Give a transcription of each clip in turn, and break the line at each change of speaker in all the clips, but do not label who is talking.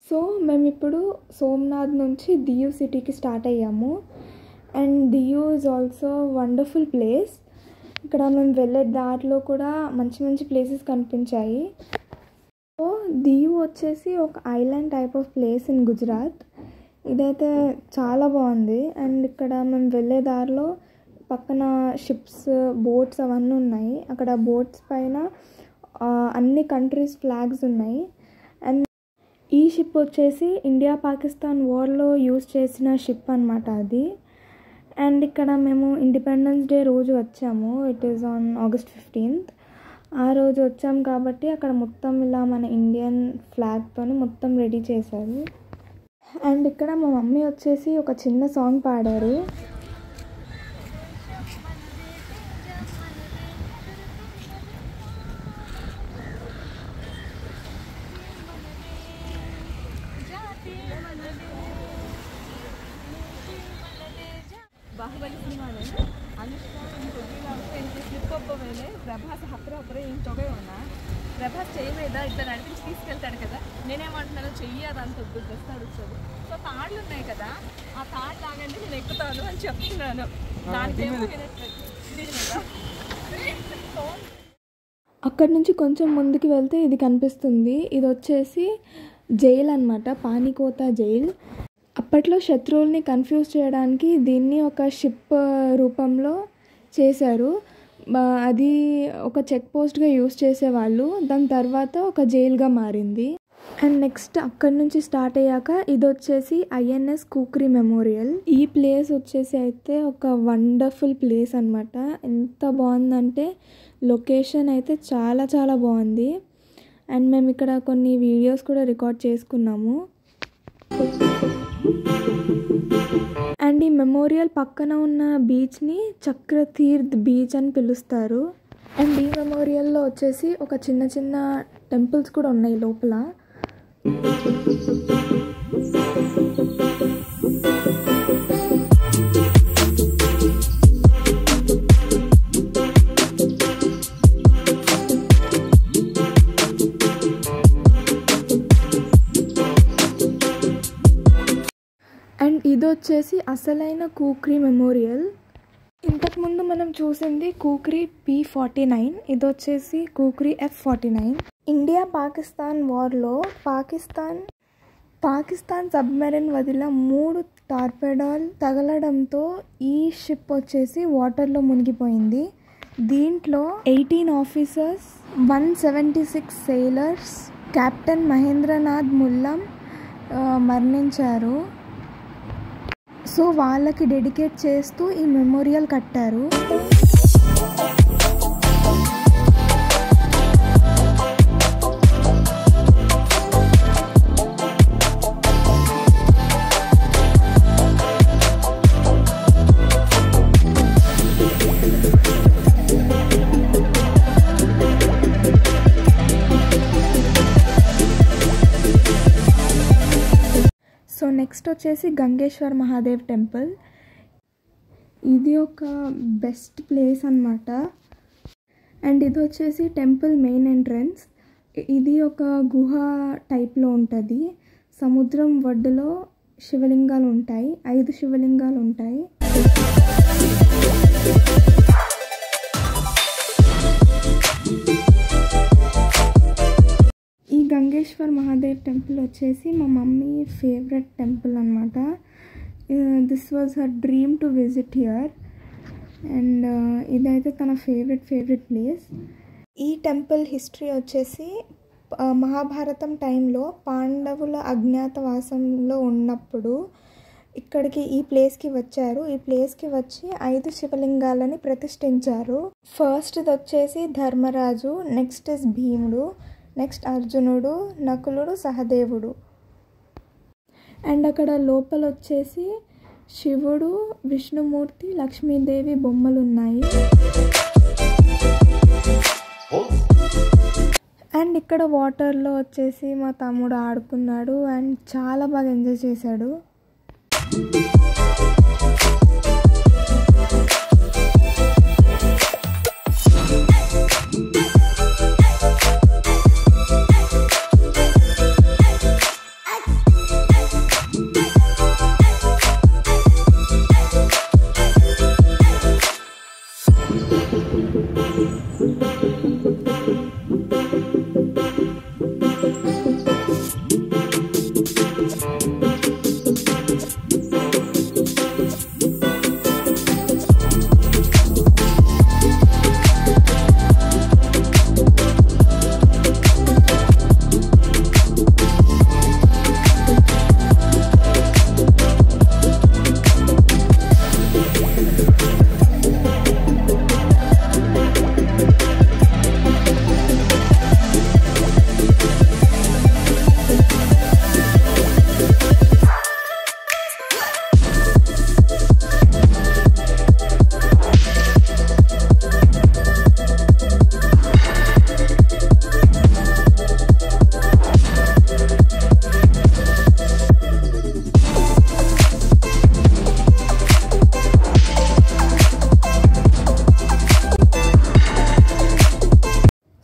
So మేమిప్పుడు Somnath నుంచి దియూ సిటీకి start అయ్యాము. And Diu is also wonderful place. ఇక్కడ మేము వెళ్ళే దారిలో కూడా మంచి మంచి ప్లేసెస్ కనిపించాయి. సో దియూ వచ్చేసి ఒక island type of place in Gujarat. ఇదైతే చాలా బాగుంది. అండ్ ఇక్కడ మేము వెళ్ళే దారిలో పక్కన షిప్స్, బోట్స్ అవన్నీ ఉన్నాయి. అక్కడ బోట్స్ పైన అన్ని కంట్రీస్ ఫ్లాగ్స్ ఉన్నాయి. అండ్ ఈ షిప్ వచ్చేసి ఇండియా పాకిస్తాన్ వార్లో యూజ్ చేసిన షిప్ అనమాట అది. అండ్ ఇక్కడ మేము ఇండిపెండెన్స్ డే రోజు వచ్చాము. It is on August 15th. ఆ రోజు వచ్చాము కాబట్టి అక్కడ మొత్తం ఇలా మన ఇండియన్ ఫ్లాగ్తో మొత్తం రెడీ చేశారు. అండ్ ఇక్కడ మా మమ్మీ వచ్చేసి ఒక చిన్న సాంగ్ పాడారు.
बाहुबली सिनेमा में अनुष्का స్లిప్ అవ్వగానే ప్రభాస్ హత్ర ఏం తొగయన్నా ప్రభాస్ చెయ్యి మీద ఇట్లా నడిపించి తీసుకెళ్తాడు కదా. నేనేమంటున్నాను, చెయ్యి అదంత వద్దు, డ్రెస్ అడుగుతుంది. సో తాళ్ళు ఉన్నాయి కదా, ఆ తాళ్ళు లాగండి నేను ఎక్కుతాను అని చెప్తున్నాను. దానికేమో
అక్కడి నుంచి కొంచెం ముందుకు వెళ్తే ఇది కనిపిస్తుంది. ఇది వచ్చేసి జైల్ అనమాట, పానీకోత జైల్. అప్పట్లో శత్రువుల్ని కన్ఫ్యూజ్ చేయడానికి దీన్ని ఒక షిప్ రూపంలో చేశారు. అది ఒక చెక్ పోస్ట్గా యూజ్ చేసేవాళ్ళు. దాని తర్వాత ఒక జైల్గా మారింది. అండ్ నెక్స్ట్ అక్కడి నుంచి స్టార్ట్ అయ్యాక ఇది వచ్చేసి INS కుక్రీ మెమోరియల్. ఈ ప్లేస్ వచ్చేసి అయితే ఒక వండర్ఫుల్ ప్లేస్ అనమాట. ఎంత బాగుందంటే లొకేషన్ అయితే చాలా చాలా బాగుంది. అండ్ మేము ఇక్కడ కొన్ని వీడియోస్ కూడా రికార్డ్ చేసుకున్నాము. అండ్ ఈ మెమోరియల్ పక్కన ఉన్న బీచ్ని చక్రతీర్థ్ బీచ్ అని పిలుస్తారు. అండ్ ఈ మెమోరియల్లో వచ్చేసి ఒక చిన్న చిన్న టెంపుల్స్ కూడా ఉన్నాయి లోపల. అండ్ ఇది వచ్చేసి అసలైన కుక్రీ మెమోరియల్. ఇంతకుముందు మనం చూసింది కుక్రీ P49, ఇది వచ్చేసి కుక్రీ F49. ఇండియా పాకిస్తాన్ వార్లో పాకిస్తాన్ సబ్మెరైన్ వదిలిన 3 టార్పెడోలు తగలడంతో ఈ షిప్ వచ్చేసి వాటర్లో మునిగిపోయింది. దీంట్లో 18 ఆఫీసర్స్, 176 సెయిలర్స్, కెప్టెన్ మహేంద్రనాథ్ ముల్లం మరణించారు. సో వాళ్ళకి డెడికేట్ చేస్తూ ఈ మెమోరియల్ కట్టారు. సో నెక్స్ట్ వచ్చేసి గంగేశ్వర్ మహాదేవ్ టెంపుల్. ఇది ఒక బెస్ట్ ప్లేస్ అన్నమాట. అండ్ ఇది వచ్చేసి టెంపుల్ మెయిన్ ఎంట్రన్స్. ఇది ఒక గుహ టైప్లో ఉంటుంది. సముద్రం ఒడ్డులో శివలింగాలు ఉంటాయి, 5 శివలింగాలు ఉంటాయి. ఈ గంగేశ్వర్ మహాదేవ్ టెంపుల్ వచ్చేసి మా మమ్మీ ఫేవరెట్ టెంపుల్ అనమాట. This was her dream to visit here. And ఇదైతే తన ఫేవరెట్ ప్లేస్. ఈ టెంపుల్ హిస్టరీ వచ్చేసి మహాభారతం టైంలో పాండవుల అజ్ఞాతవాసంలో ఉన్నప్పుడు ఇక్కడికి ఈ ప్లేస్కి వచ్చారు. ఈ ప్లేస్కి వచ్చి 5 శివలింగాలని ప్రతిష్ఠించారు. ఫస్ట్ ఇది వచ్చేసి ధర్మరాజు, నెక్స్ట్ ఇస్ భీముడు, నెక్స్ట్ అర్జునుడు, నకులుడు, సహదేవుడు. అండ్ అక్కడ లోపల వచ్చేసి శివుడు, విష్ణుమూర్తి, లక్ష్మీదేవి బొమ్మలు ఉన్నాయి. అండ్ ఇక్కడ వాటర్లో వచ్చేసి మా తమ్ముడు ఆడుకున్నాడు అండ్ చాలా బాగా ఎంజాయ్ చేశాడు.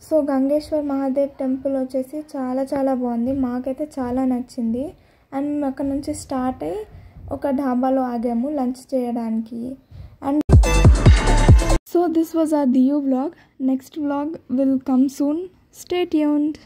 సో గంగేశ్వర్ మహాదేవ్ టెంపుల్ వచ్చేసి చాలా బాగుంది, మాకైతే చాలా నచ్చింది. అండ్ మేము అక్కడ నుంచి స్టార్ట్ అయ్యి ఒక ఢాబాలో ఆగాము లంచ్ చేయడానికి. And so this was our Diu vlog. Next vlog will come soon. Stay tuned.